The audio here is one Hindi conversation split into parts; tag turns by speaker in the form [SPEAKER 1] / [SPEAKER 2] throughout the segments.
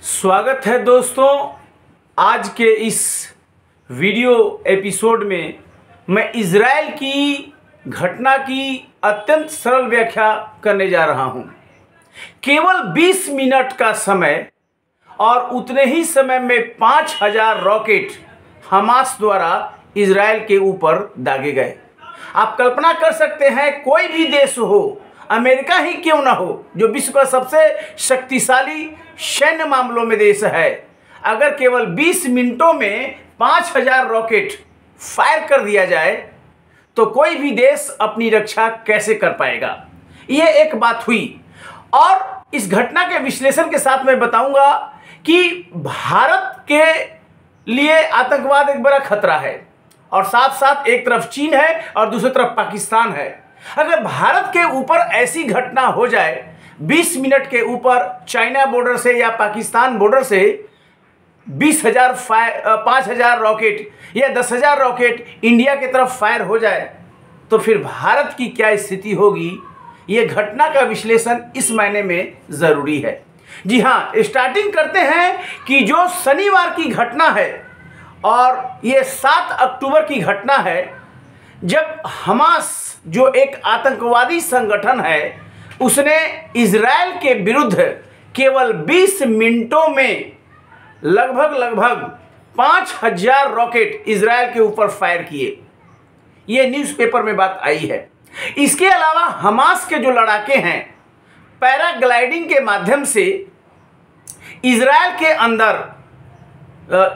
[SPEAKER 1] स्वागत है दोस्तों। आज के इस वीडियो एपिसोड में मैं इजराइल की घटना की अत्यंत सरल व्याख्या करने जा रहा हूं। केवल 20 मिनट का समय और उतने ही समय में 5000 रॉकेट हमास द्वारा इजराइल के ऊपर दागे गए। आप कल्पना कर सकते हैं, कोई भी देश हो, अमेरिका ही क्यों ना हो, जो विश्व का सबसे शक्तिशाली सैन्य मामलों में देश है, अगर केवल 20 मिनटों में 5000 रॉकेट फायर कर दिया जाए तो कोई भी देश अपनी रक्षा कैसे कर पाएगा। ये एक बात हुई। और इस घटना के विश्लेषण के साथ मैं बताऊंगा कि भारत के लिए आतंकवाद एक बड़ा खतरा है और साथ साथ एक तरफ चीन है और दूसरी तरफ पाकिस्तान है। अगर भारत के ऊपर ऐसी घटना हो जाए, 20 मिनट के ऊपर चाइना बॉर्डर से या पाकिस्तान बॉर्डर से 5000 रॉकेट या 10,000 रॉकेट इंडिया की तरफ फायर हो जाए तो फिर भारत की क्या स्थिति होगी। ये घटना का विश्लेषण इस महीने में ज़रूरी है। जी हाँ, स्टार्टिंग करते हैं कि जो शनिवार की घटना है और ये 7 अक्टूबर की घटना है, जब हमास जो एक आतंकवादी संगठन है उसने इजराइल के विरुद्ध केवल 20 मिनटों में लगभग 5000 रॉकेट इजराइल के ऊपर फायर किए। ये न्यूज़पेपर में बात आई है। इसके अलावा हमास के जो लड़ाके हैं, पैराग्लाइडिंग के माध्यम से इजराइल के अंदर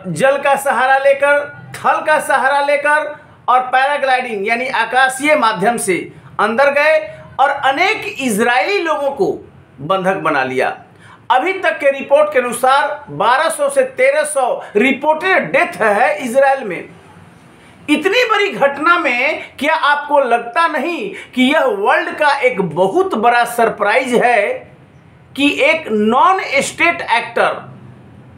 [SPEAKER 1] जल का सहारा लेकर, थल का सहारा लेकर और पैराग्लाइडिंग यानी आकाशीय माध्यम से अंदर गए और अनेक इजरायली लोगों को बंधक बना लिया। अभी तक के रिपोर्ट के अनुसार 1200 से 1300 रिपोर्टेड डेथ है इजराइल में। इतनी बड़ी घटना में क्या आपको लगता नहीं कि यह वर्ल्ड का एक बहुत बड़ा सरप्राइज है कि एक नॉन स्टेट एक्टर,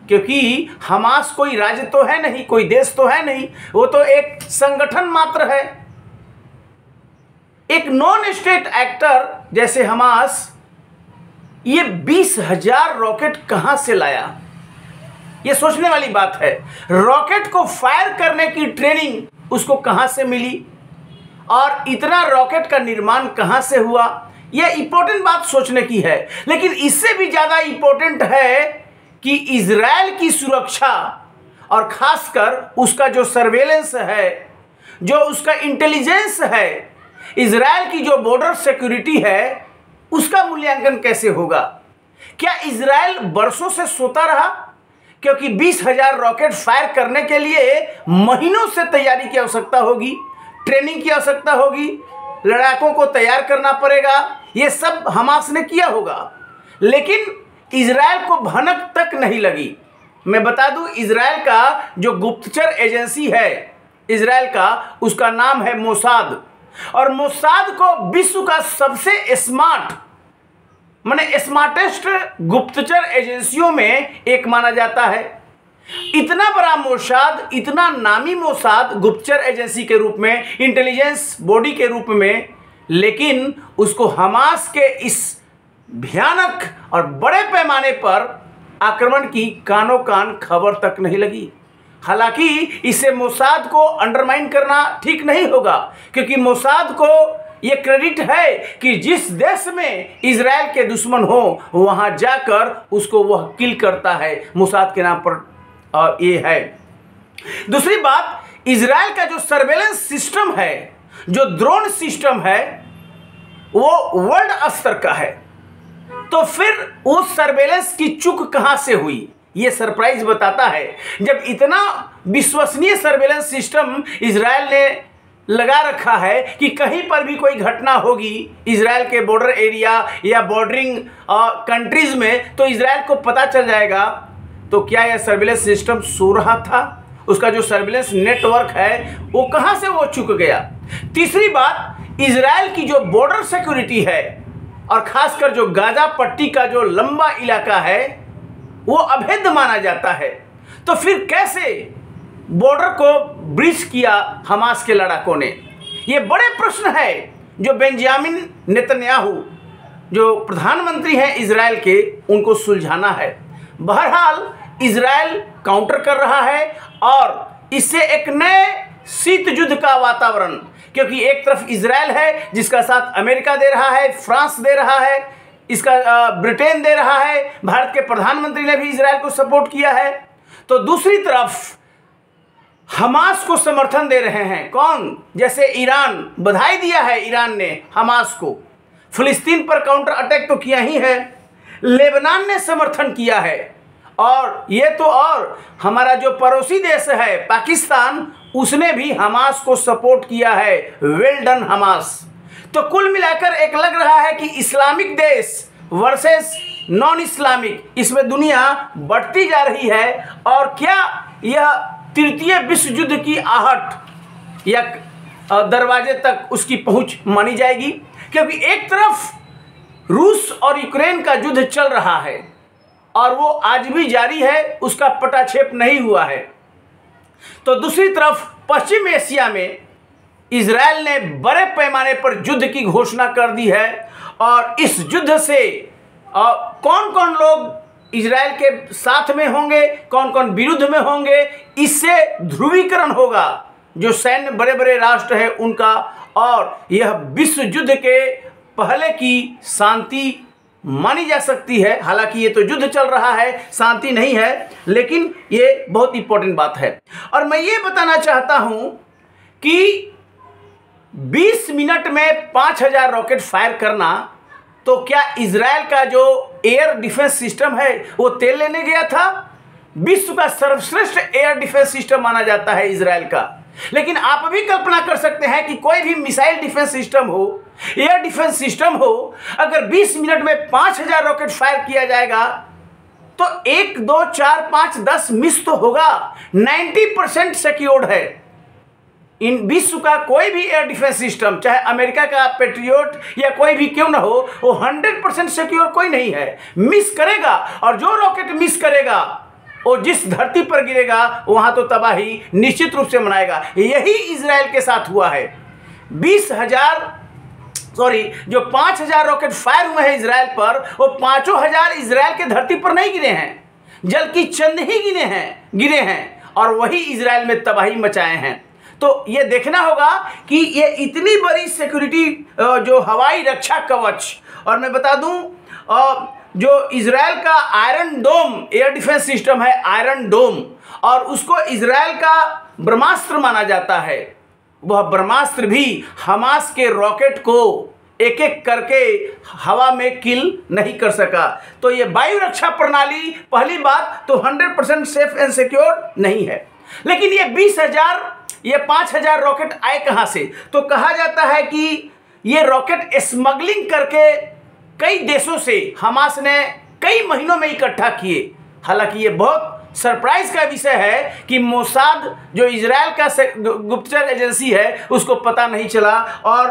[SPEAKER 1] क्योंकि हमास कोई राज्य तो है नहीं, कोई देश तो है नहीं, वो तो एक संगठन मात्र है। एक नॉन स्टेट एक्टर जैसे हमास ये 20,000 रॉकेट कहां से लाया, ये सोचने वाली बात है। रॉकेट को फायर करने की ट्रेनिंग उसको कहां से मिली और इतना रॉकेट का निर्माण कहां से हुआ, यह इंपॉर्टेंट बात सोचने की है। लेकिन इससे भी ज्यादा इंपॉर्टेंट है कि इजराइल की सुरक्षा और खासकर उसका जो सर्वेलेंस है, जो उसका इंटेलिजेंस है, इजराइल की जो बॉर्डर सिक्योरिटी है, उसका मूल्यांकन कैसे होगा। क्या इजराइल बरसों से सोता रहा? क्योंकि 20,000 रॉकेट फायर करने के लिए महीनों से तैयारी की आवश्यकता होगी, ट्रेनिंग की आवश्यकता होगी, लड़ाकों को तैयार करना पड़ेगा। ये सब हमास ने किया होगा, लेकिन इजराइल को भनक तक नहीं लगी। मैं बता दूं, इजराइल का जो गुप्तचर एजेंसी है इजराइल का, उसका नाम है मोसाद। और मोसाद को विश्व का सबसे स्मार्टेस्ट गुप्तचर एजेंसियों में एक माना जाता है। इतना बड़ा मोसाद, इतना नामी मोसाद गुप्तचर एजेंसी के रूप में, इंटेलिजेंस बॉडी के रूप में, लेकिन उसको हमास के इस भयानक और बड़े पैमाने पर आक्रमण की कानो कान खबर तक नहीं लगी। हालांकि इससे मोसाद को अंडरमाइन करना ठीक नहीं होगा, क्योंकि मोसाद को यह क्रेडिट है कि जिस देश में इजराइल के दुश्मन हो वहां जाकर उसको वह किल करता है, मोसाद के नाम पर ये है। दूसरी बात, इजराइल का जो सर्वेलेंस सिस्टम है, जो ड्रोन सिस्टम है, वो वर्ल्ड स्तर का है। तो फिर उस सर्वेलेंस की चूक कहां से हुई, ये सरप्राइज बताता है। जब इतना विश्वसनीय सर्वेलेंस सिस्टम इजराइल ने लगा रखा है कि कहीं पर भी कोई घटना होगी इजराइल के बॉर्डर एरिया या बॉर्डरिंग कंट्रीज में, तो इजराइल को पता चल जाएगा। तो क्या यह सर्वेलेंस सिस्टम सो रहा था? उसका जो सर्वेलेंस नेटवर्क है वो कहां से वो चूक गया? तीसरी बात, इजराइल की जो बॉर्डर सिक्योरिटी है और खासकर जो गाजा पट्टी का जो लंबा इलाका है वो अभेद्य माना जाता है। तो फिर कैसे बॉर्डर को ब्रीच किया हमास के लड़ाकों ने? ये बड़े प्रश्न है जो बेंजामिन नेतन्याहू, जो प्रधानमंत्री हैं इजराइल के, उनको सुलझाना है। बहरहाल इजराइल काउंटर कर रहा है और इससे एक नए शीत युद्ध का वातावरण, क्योंकि एक तरफ इजराइल है जिसका साथ अमेरिका दे रहा है, फ्रांस दे रहा है, इसका ब्रिटेन दे रहा है, भारत के प्रधानमंत्री ने भी इजराइल को सपोर्ट किया है। तो दूसरी तरफ हमास को समर्थन दे रहे हैं कौन? जैसे ईरान, बधाई दिया है ईरान ने हमास को, फिलिस्तीन पर काउंटर अटैक तो किया ही है, लेबनान ने समर्थन किया है, और ये तो और हमारा जो पड़ोसी देश है पाकिस्तान, उसने भी हमास को सपोर्ट किया है। Well done Hamas. तो कुल मिलाकर एक लग रहा है कि इस्लामिक देश वर्सेस नॉन इस्लामिक, इसमें दुनिया बढ़ती जा रही है। और क्या यह तृतीय विश्व युद्ध की आहट या दरवाजे तक उसकी पहुंच मानी जाएगी? क्योंकि एक तरफ रूस और यूक्रेन का युद्ध चल रहा है और वो आज भी जारी है, उसका पटाक्षेप नहीं हुआ है। तो दूसरी तरफ पश्चिम एशिया में इजराइल ने बड़े पैमाने पर युद्ध की घोषणा कर दी है, और इस युद्ध से कौन कौन लोग इजराइल के साथ में होंगे, कौन कौन विरुद्ध में होंगे, इससे ध्रुवीकरण होगा जो सैन्य बड़े बड़े राष्ट्र हैं उनका। और यह विश्व युद्ध के पहले की शांति मानी जा सकती है। हालांकि ये तो युद्ध चल रहा है, शांति नहीं है, लेकिन ये बहुत इंपॉर्टेंट बात है। और मैं ये बताना चाहता हूं कि 20 मिनट में 5000 रॉकेट फायर करना, तो क्या इजराइल का जो एयर डिफेंस सिस्टम है वो तेल लेने गया था? विश्व का सर्वश्रेष्ठ एयर डिफेंस सिस्टम माना जाता है इजराइल का। लेकिन आप भी कल्पना कर सकते हैं कि कोई भी मिसाइल डिफेंस सिस्टम हो, एयर डिफेंस सिस्टम हो, अगर 20 मिनट में 5000 रॉकेट फायर किया जाएगा तो 1, 2, 4, 5, 10 मिस तो होगा। 90% सिक्योर्ड है। इन विश्व का कोई भी एयर डिफेंस सिस्टम, चाहे अमेरिका का पेट्रियोट या कोई भी क्यों ना हो, वो 100% सिक्योर कोई नहीं है, मिस करेगा। और जो रॉकेट मिस करेगा वो जिस धरती पर गिरेगा वहां तो तबाही निश्चित रूप से मनाएगा। यही इजराइल के साथ हुआ है। 5000 रॉकेट फायर हुए हैं इजराइल पर, वो 5000 इजराइल के धरती पर नहीं गिरे हैं, जल की चंद ही गिरे हैं और वही इजराइल में तबाही मचाए हैं। तो ये देखना होगा कि ये इतनी बड़ी सिक्योरिटी जो हवाई रक्षा कवच, और मैं बता दूं जो इजराइल का आयरन डोम एयर डिफेंस सिस्टम है, आयरन डोम, और उसको इजराइल का ब्रह्मास्त्र माना जाता है। वह ब्रह्मास्त्र भी हमास के रॉकेट को एक एक करके हवा में किल नहीं कर सका। तो ये वायु रक्षा प्रणाली, पहली बात तो 100% सेफ एंड सिक्योर नहीं है। लेकिन ये 5000 रॉकेट आए कहाँ से? तो कहा जाता है कि ये रॉकेट स्मगलिंग करके कई देशों से हमास ने कई महीनों में इकट्ठा किए। हालांकि ये बहुत सरप्राइज का विषय है कि मोसाद जो इजराइल का गुप्तचर एजेंसी है उसको पता नहीं चला। और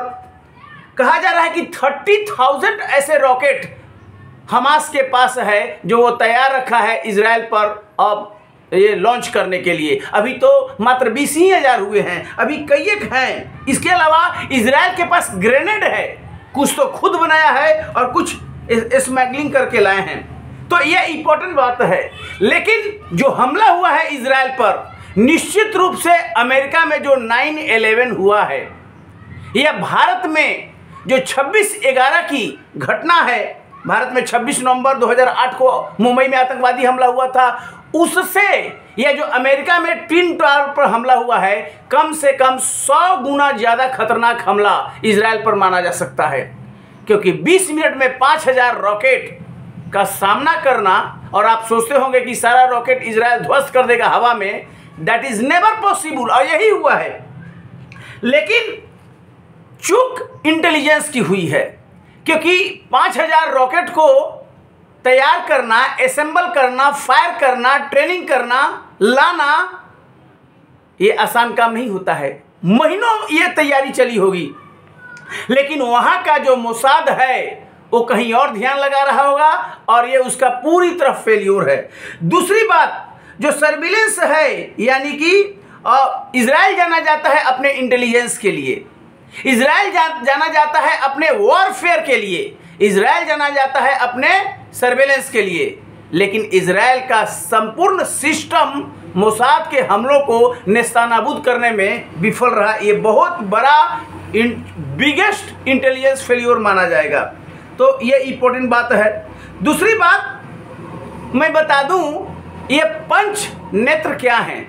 [SPEAKER 1] कहा जा रहा है कि 30,000 ऐसे रॉकेट हमास के पास है जो वो तैयार रखा है इजराइल पर अब ये लॉन्च करने के लिए। अभी तो मात्र 20,000 हुए हैं, अभी कई एक हैं। इसके अलावा इजराइल के पास ग्रेनेड है, कुछ तो खुद बनाया है और कुछ स्मगलिंग करके लाए हैं। तो ये इंपॉर्टेंट बात है। लेकिन जो हमला हुआ है इजराइल पर, निश्चित रूप से अमेरिका में जो 9/11 हुआ है, यह भारत में जो 26/11 की घटना है, भारत में 26 नवंबर 2008 को मुंबई में आतंकवादी हमला हुआ था, उससे यह जो अमेरिका में ट्विन टावर पर हमला हुआ है, कम से कम 100 गुना ज़्यादा खतरनाक हमला इजराइल पर माना जा सकता है। क्योंकि 20 मिनट में 5000 रॉकेट का सामना करना, और आप सोचते होंगे कि सारा रॉकेट इजराइल ध्वस्त कर देगा हवा में, दैट इज नेवर पॉसिबल, और यही हुआ है। लेकिन चूक इंटेलिजेंस की हुई है, क्योंकि 5000 रॉकेट को तैयार करना, असेंबल करना, फायर करना, ट्रेनिंग करना, लाना, ये आसान काम नहीं होता है। महीनों ये तैयारी चली होगी। लेकिन वहाँ का जो मोसाद है वो कहीं और ध्यान लगा रहा होगा, और ये उसका पूरी तरह फेल्योर है। दूसरी बात, जो सर्विलेंस है, यानी कि इजराइल जाना जाता है अपने इंटेलिजेंस के लिए, इजराइल जाना जाता है अपने वॉरफेयर के लिए, इजराइल जाना जाता है अपने सर्वेलेंस के लिए। लेकिन इजराइल का संपूर्ण सिस्टम मोसाद के हमलों को नेस्तनाबूद करने में विफल रहा। ये बहुत बड़ा बिगेस्ट इंटेलिजेंस फेल्योर माना जाएगा। तो ये इंपॉर्टेंट बात है। दूसरी बात मैं बता दूं, ये पंच नेत्र क्या हैं।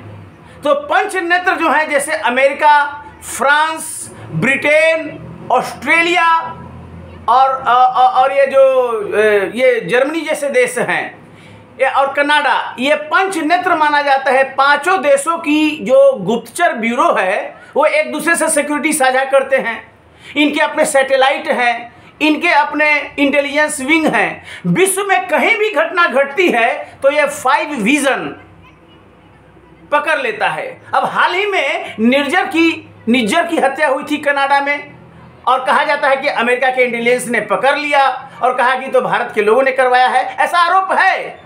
[SPEAKER 1] तो पंच नेत्र जो हैं, जैसे अमेरिका, फ्रांस, ब्रिटेन, ऑस्ट्रेलिया और ये जर्मनी जैसे देश हैं और कनाडा, ये पंच नेत्र माना जाता है। पांचों देशों की जो गुप्तचर ब्यूरो है वो एक दूसरे से सिक्योरिटी साझा करते हैं। इनके अपने सैटेलाइट हैं, इनके अपने इंटेलिजेंस विंग हैं। विश्व में कहीं भी घटना घटती है तो ये 5 विजन पकड़ लेता है। अब हाल ही में निज्जर की हत्या हुई थी कनाडा में, और कहा जाता है कि अमेरिका के इंटेलिजेंस ने पकड़ लिया और कहा कि तो भारत के लोगों ने करवाया है, ऐसा आरोप है।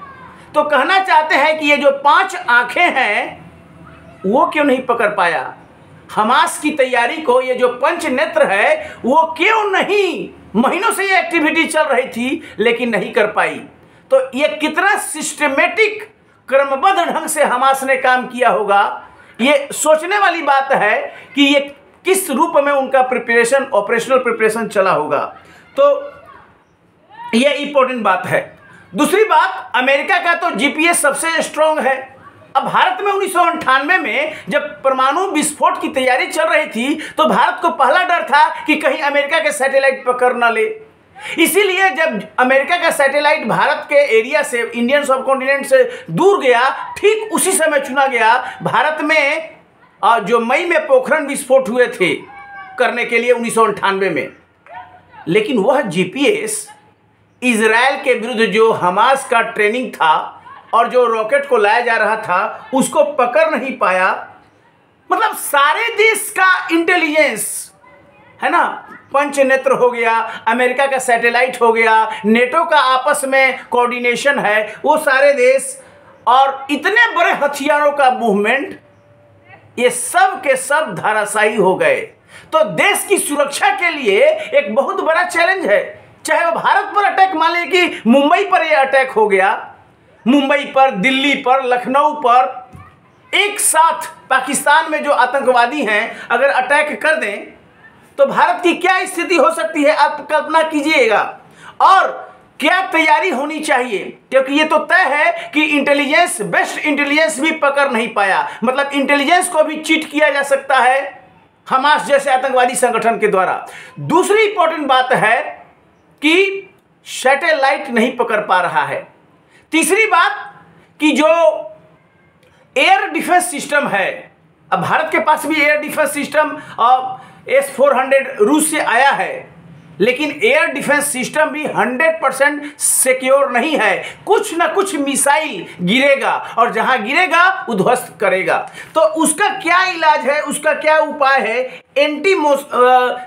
[SPEAKER 1] तो कहना चाहते हैं कि ये जो 5 आंखें हैं वो क्यों नहीं पकड़ पाया हमास की तैयारी को। ये जो पंच नेत्र है वो क्यों नहीं, महीनों से ये एक्टिविटी चल रही थी लेकिन नहीं कर पाई। तो ये कितना सिस्टमेटिक क्रमबद्ध ढंग से हमास ने काम किया होगा, ये सोचने वाली बात है कि ये किस रूप में उनका प्रिपरेशन, ऑपरेशनल प्रिपरेशन चला होगा। तो ये इंपॉर्टेंट बात है। दूसरी बात, अमेरिका का तो जीपीएस सबसे स्ट्रांग है। अब भारत में 1998 में जब परमाणु विस्फोट की तैयारी चल रही थी तो भारत को पहला डर था कि कहीं अमेरिका के सैटेलाइट पकड़ न ले। इसीलिए जब अमेरिका का सैटेलाइट भारत के एरिया से, इंडियन सबकॉन्टिनेंट से दूर गया, ठीक उसी समय चुना गया भारत में जो मई में पोखरण विस्फोट हुए थे करने के लिए 1998 में। लेकिन वह जीपीएस इजराइल के विरुद्ध जो हमास का ट्रेनिंग था और जो रॉकेट को लाया जा रहा था उसको पकड़ नहीं पाया। मतलब सारे देश का इंटेलिजेंस है ना, पंच नेत्र हो गया, अमेरिका का सैटेलाइट हो गया, नेटो का आपस में कोऑर्डिनेशन है, वो सारे देश और इतने बड़े हथियारों का मूवमेंट, ये सब के सब धराशायी हो गए। तो देश की सुरक्षा के लिए एक बहुत बड़ा चैलेंज है। चाहे वो भारत पर अटैक, मान लीजिए कि मुंबई पर ये अटैक हो गया, मुंबई पर, दिल्ली पर, लखनऊ पर, एक साथ पाकिस्तान में जो आतंकवादी हैं अगर अटैक कर दें तो भारत की क्या स्थिति हो सकती है, आप कल्पना कीजिएगा। और क्या तैयारी होनी चाहिए, क्योंकि ये तो तय है कि इंटेलिजेंस, बेस्ट इंटेलिजेंस भी पकड़ नहीं पाया। मतलब इंटेलिजेंस को भी चीट किया जा सकता है हमास जैसे आतंकवादी संगठन के द्वारा। दूसरी इंपॉर्टेंट बात है कि सैटेलाइट नहीं पकड़ पा रहा है। तीसरी बात कि जो एयर डिफेंस सिस्टम है, अब भारत के पास भी एयर डिफेंस सिस्टम S-400 रूस से आया है, लेकिन एयर डिफेंस सिस्टम भी 100% सिक्योर नहीं है। कुछ ना कुछ मिसाइल गिरेगा और जहां गिरेगा उध्वस्त करेगा। तो उसका क्या इलाज है, उसका क्या उपाय है?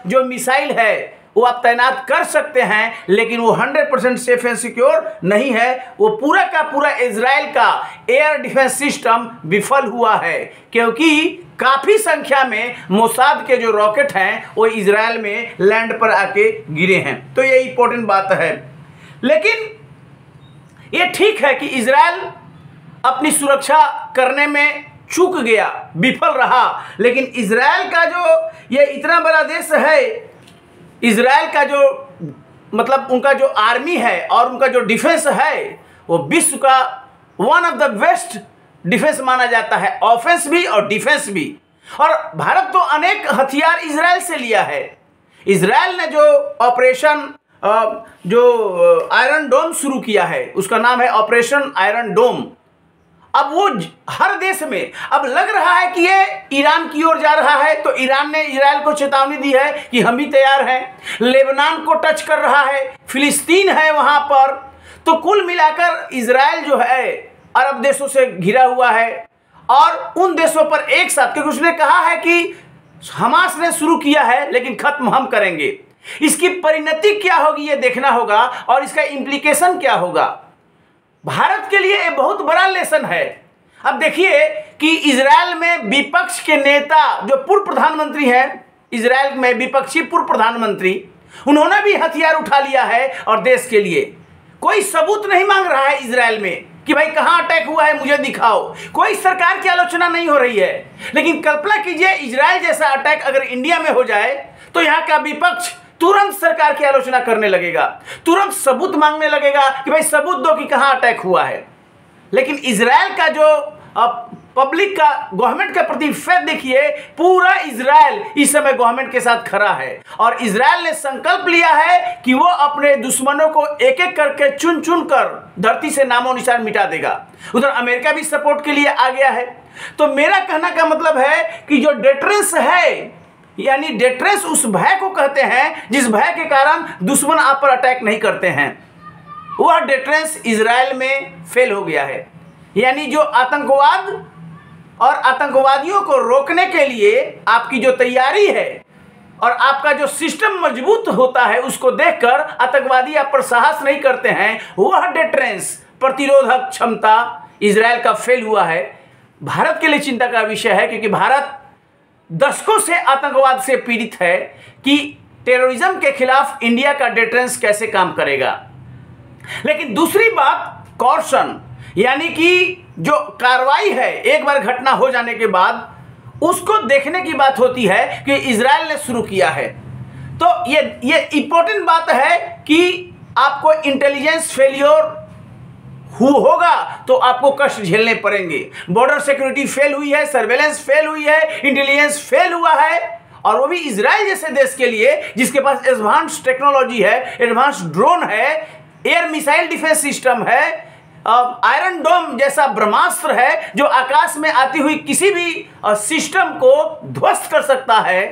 [SPEAKER 1] जो मिसाइल है वो आप तैनात कर सकते हैं, लेकिन वो 100% सेफ एंड सिक्योर नहीं है। वो पूरा का पूरा इजराइल का एयर डिफेंस सिस्टम विफल हुआ है, क्योंकि काफ़ी संख्या में मोसाद के जो रॉकेट हैं वो इजराइल में लैंड पर आके गिरे हैं। तो ये इंपॉर्टेंट बात है। लेकिन ये ठीक है कि इजराइल अपनी सुरक्षा करने में चूक गया, विफल रहा, लेकिन इजराइल का जो ये इतना बड़ा देश है, इजराइल का जो मतलब उनका जो आर्मी है और उनका जो डिफेंस है वो विश्व का one of the best defence माना जाता है, ऑफेंस भी और डिफेंस भी। और भारत तो अनेक हथियार इजराइल से लिया है। इजराइल ने जो ऑपरेशन जो आयरन डोम शुरू किया है उसका नाम है ऑपरेशन आयरन डोम। अब वो हर देश में अब लग रहा है कि ये ईरान की ओर जा रहा है, तो ईरान ने इजराइल को चेतावनी दी है कि हम भी तैयार हैं। लेबनान को टच कर रहा है, फिलिस्तीन है वहाँ पर। तो कुल मिलाकर इजराइल जो है अरब देशों से घिरा हुआ है और उन देशों पर एक साथ, क्योंकि उसने कहा है कि हमास ने शुरू किया है लेकिन खत्म हम करेंगे। इसकी परिणति क्या होगी ये देखना होगा और इसका इम्प्लीकेशन क्या होगा। भारत के लिए एक बहुत बड़ा लेसन है। अब देखिए कि इजराइल में विपक्ष के नेता जो पूर्व प्रधानमंत्री हैं, इजराइल में विपक्षी पूर्व प्रधानमंत्री, उन्होंने भी हथियार उठा लिया है और देश के लिए कोई सबूत नहीं मांग रहा है इजराइल में कि भाई कहां अटैक हुआ है, मुझे दिखाओ। कोई सरकार की आलोचना नहीं हो रही है। लेकिन कल्पना कीजिए इजराइल जैसा अटैक अगर इंडिया में हो जाए तो यहां का विपक्ष तुरंत सरकार की आलोचना करने लगेगा, तुरंत सबूत मांगने लगेगा कि भाई सबूत दो कि कहां अटैक हुआ है। लेकिन इजराइल का जो पब्लिक का गवर्नमेंट के प्रति फेथ देखिए, पूरा इजराइल इस समय गवर्नमेंट के साथ खड़ा है और इजराइल ने संकल्प लिया है कि वो अपने दुश्मनों को एक एक करके चुन चुन कर धरती से नामो निशान मिटा देगा। उधर अमेरिका भी सपोर्ट के लिए आ गया है। तो मेरा कहना का मतलब है कि जो डेटरेंस है, यानी डेटरेंस उस भय को कहते हैं जिस भय के कारण दुश्मन आप पर अटैक नहीं करते हैं, वह डेटरेंस इजराइल में फेल हो गया है। यानी जो आतंकवाद और आतंकवादियों को रोकने के लिए आपकी जो तैयारी है और आपका जो सिस्टम मजबूत होता है, उसको देखकर आतंकवादी आप पर साहस नहीं करते हैं, वह डेटरेंस प्रतिरोधक क्षमता इजराइल का फेल हुआ है। भारत के लिए चिंता का विषय है, क्योंकि भारत दशकों से आतंकवाद से पीड़ित है कि टेररिज्म के खिलाफ इंडिया का डेटरेंस कैसे काम करेगा। लेकिन दूसरी बात कॉर्शन, यानी कि जो कार्रवाई है एक बार घटना हो जाने के बाद उसको देखने की बात होती है कि इजराइल ने शुरू किया है। तो ये इंपॉर्टेंट बात है कि आपको इंटेलिजेंस फेलियर होगा तो आपको कष्ट झेलने पड़ेंगे। बॉर्डर सिक्योरिटी फेल हुई है, सर्वेलेंस फेल हुई है, इंटेलिजेंस फेल हुआ है, और वो भी इजराइल जैसे देश के लिए जिसके पास एडवांस टेक्नोलॉजी है, एडवांस ड्रोन है, एयर मिसाइल डिफेंस सिस्टम है, आयरन डोम जैसा ब्रह्मास्त्र है जो आकाश में आती हुई किसी भी सिस्टम को ध्वस्त कर सकता है।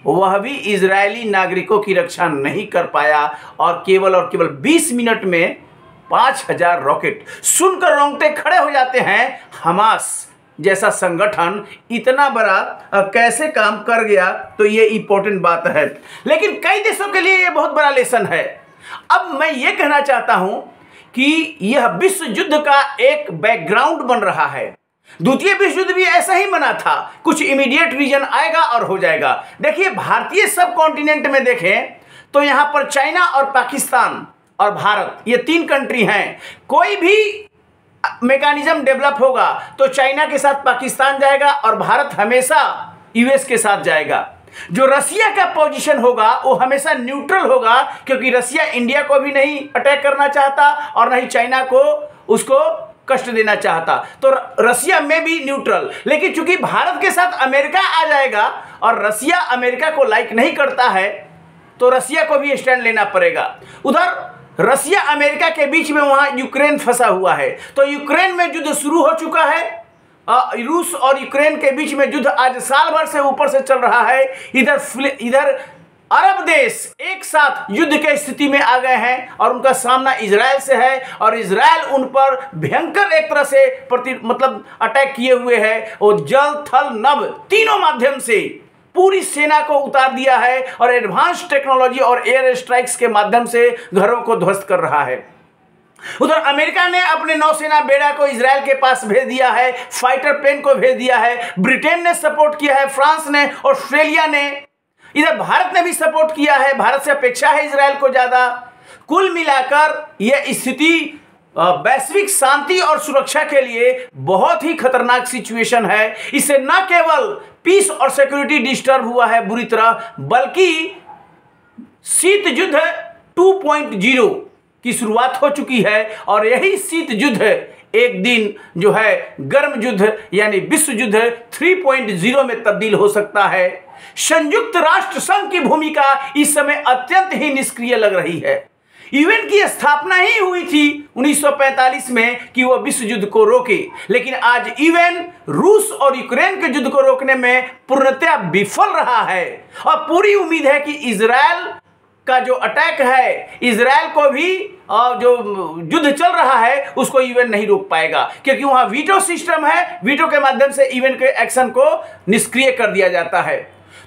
[SPEAKER 1] वह भी इजरायली नागरिकों की रक्षा नहीं कर पाया और केवल 20 मिनट में 5000 रॉकेट। सुनकर रोंगटे खड़े हो जाते हैं। हमास जैसा संगठन इतना बड़ा कैसे काम कर गया, तो ये इंपॉर्टेंट बात है। लेकिन कई देशों के लिए ये बहुत बड़ा लेसन है। अब मैं ये कहना चाहता हूं कि यह विश्व युद्ध का एक बैकग्राउंड बन रहा है। द्वितीय विश्व युद्ध भी ऐसा ही बना था, कुछ इमीडिएट रीजन आएगा और हो जाएगा। देखिए भारतीय सब कॉन्टिनेंट में देखें तो यहां पर चाइना और पाकिस्तान और भारत, ये 3 कंट्री हैं। कोई भी मैकेनिज्म डेवलप होगा तो चाइना के साथ पाकिस्तान जाएगा और भारत हमेशा यूएस के साथ जाएगा। जो रसिया का पोजीशन होगा वो हमेशा न्यूट्रल होगा, क्योंकि रसिया इंडिया को भी नहीं अटैक करना चाहता और नहीं चाइना को उसको कष्ट देना चाहता, तो रसिया में भी न्यूट्रल। लेकिन चूंकि भारत के साथ अमेरिका आ जाएगा और रसिया अमेरिका को लाइक नहीं करता है, तो रसिया को भी स्टैंड लेना पड़ेगा। उधर रसिया अमेरिका के बीच में वहां यूक्रेन फंसा हुआ है, तो यूक्रेन में युद्ध शुरू हो चुका है। रूस और यूक्रेन के बीच में युद्ध आज साल भर से ऊपर से चल रहा है। इधर अरब देश एक साथ युद्ध के स्थिति में आ गए हैं और उनका सामना इजराइल से है, और इजराइल उन पर भयंकर एक तरह से अटैक किए हुए है। वो जल थल नभ तीनों माध्यम से पूरी सेना को उतार दिया है और एडवांस टेक्नोलॉजी और एयर स्ट्राइक्स के माध्यम से घरों को ध्वस्त कर रहा है। उधर अमेरिका ने अपने नौसेना बेड़ा को इजराइल के पास भेज दिया है, फाइटर प्लेन को भेज दिया है, ब्रिटेन ने सपोर्ट किया है, फ्रांस ने, ऑस्ट्रेलिया ने, इधर भारत ने भी सपोर्ट किया है। भारत से अपेक्षा है इजराइल को ज्यादा। कुल मिलाकर यह स्थिति वैश्विक शांति और सुरक्षा के लिए बहुत ही खतरनाक सिचुएशन है। इससे न केवल पीस और सिक्योरिटी डिस्टर्ब हुआ है बुरी तरह, बल्कि शीत युद्ध 2.0 की शुरुआत हो चुकी है, और यही शीत युद्ध एक दिन जो है गर्म युद्ध यानी विश्व युद्ध 3.0 में तब्दील हो सकता है। संयुक्त राष्ट्र संघ की भूमिका इस समय अत्यंत ही निष्क्रिय लग रही है। यूएन की स्थापना ही हुई थी 1945 में कि वह विश्व युद्ध को रोके, लेकिन आज यूएन रूस और यूक्रेन के युद्ध को रोकने में पूर्णतया विफल रहा है। और पूरी उम्मीद है कि इजराइल का जो अटैक है, इजराइल को भी जो युद्ध चल रहा है उसको यूएन नहीं रोक पाएगा, क्योंकि वहां वीटो सिस्टम है। वीटो के माध्यम से यूएन के एक्शन को निष्क्रिय कर दिया जाता है।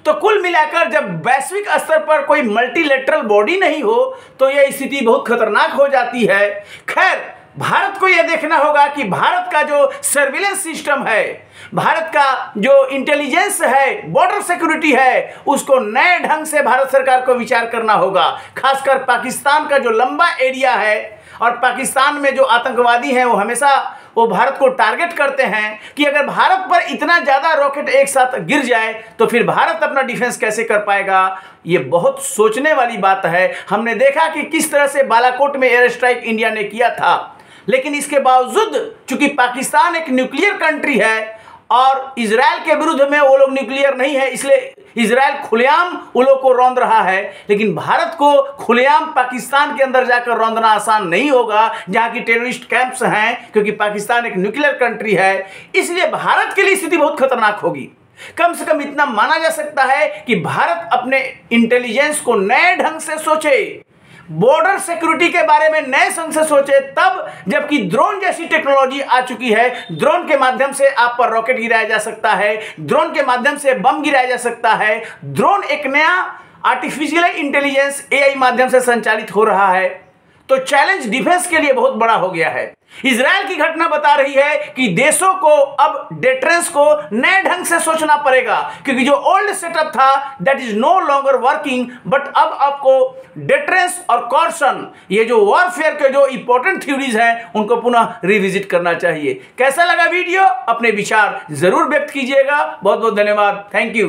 [SPEAKER 1] तो कुल मिलाकर जब वैश्विक स्तर पर कोई मल्टीलेटरल बॉडी नहीं हो तो यह स्थिति बहुत खतरनाक हो जाती है। खैर, भारत को यह देखना होगा कि भारत का जो सर्विलेंस सिस्टम है, भारत का जो इंटेलिजेंस है, बॉर्डर सिक्योरिटी है, उसको नए ढंग से भारत सरकार को विचार करना होगा। खासकर पाकिस्तान का जो लंबा एरिया है और पाकिस्तान में जो आतंकवादी हैं वो हमेशा वो भारत को टारगेट करते हैं कि अगर भारत पर इतना ज़्यादा रॉकेट एक साथ गिर जाए तो फिर भारत अपना डिफेंस कैसे कर पाएगा। ये बहुत सोचने वाली बात है। हमने देखा कि किस तरह से बालाकोट में एयर स्ट्राइक इंडिया ने किया था, लेकिन इसके बावजूद चूंकि पाकिस्तान एक न्यूक्लियर कंट्री है और इजराइल के विरुद्ध में वो लोग न्यूक्लियर नहीं है, इसलिए इजराइल खुलेआम उन लोग को रौंद रहा है। लेकिन भारत को खुलेआम पाकिस्तान के अंदर जाकर रौंदना आसान नहीं होगा, जहां की टेररिस्ट कैंप्स हैं, क्योंकि पाकिस्तान एक न्यूक्लियर कंट्री है। इसलिए भारत के लिए स्थिति बहुत खतरनाक होगी। कम से कम इतना माना जा सकता है कि भारत अपने इंटेलिजेंस को नए ढंग से सोचे, बॉर्डर सिक्योरिटी के बारे में नए ढंग से सोचे, तब जबकि ड्रोन जैसी टेक्नोलॉजी आ चुकी है। ड्रोन के माध्यम से आप पर रॉकेट गिराया जा सकता है, ड्रोन के माध्यम से बम गिराया जा सकता है। ड्रोन एक नया आर्टिफिशियल इंटेलिजेंस एआई माध्यम से संचालित हो रहा है। तो चैलेंज डिफेंस के लिए बहुत बड़ा हो गया है। इजराइल की घटना बता रही है कि देशों को अब डिफेंस को नए ढंग से सोचना पड़ेगा, क्योंकि जो ओल्ड सेटअप था that is no longer working. But अब आपको डिफेंस और कॉर्शन, ये जो वॉरफेयर के जो इंपॉर्टेंट थ्योरीज हैं, उनको पुनः रिविजिट करना चाहिए। कैसा लगा वीडियो? अपने विचार जरूर व्यक्त कीजिएगा। बहुत बहुत धन्यवाद। Thank you.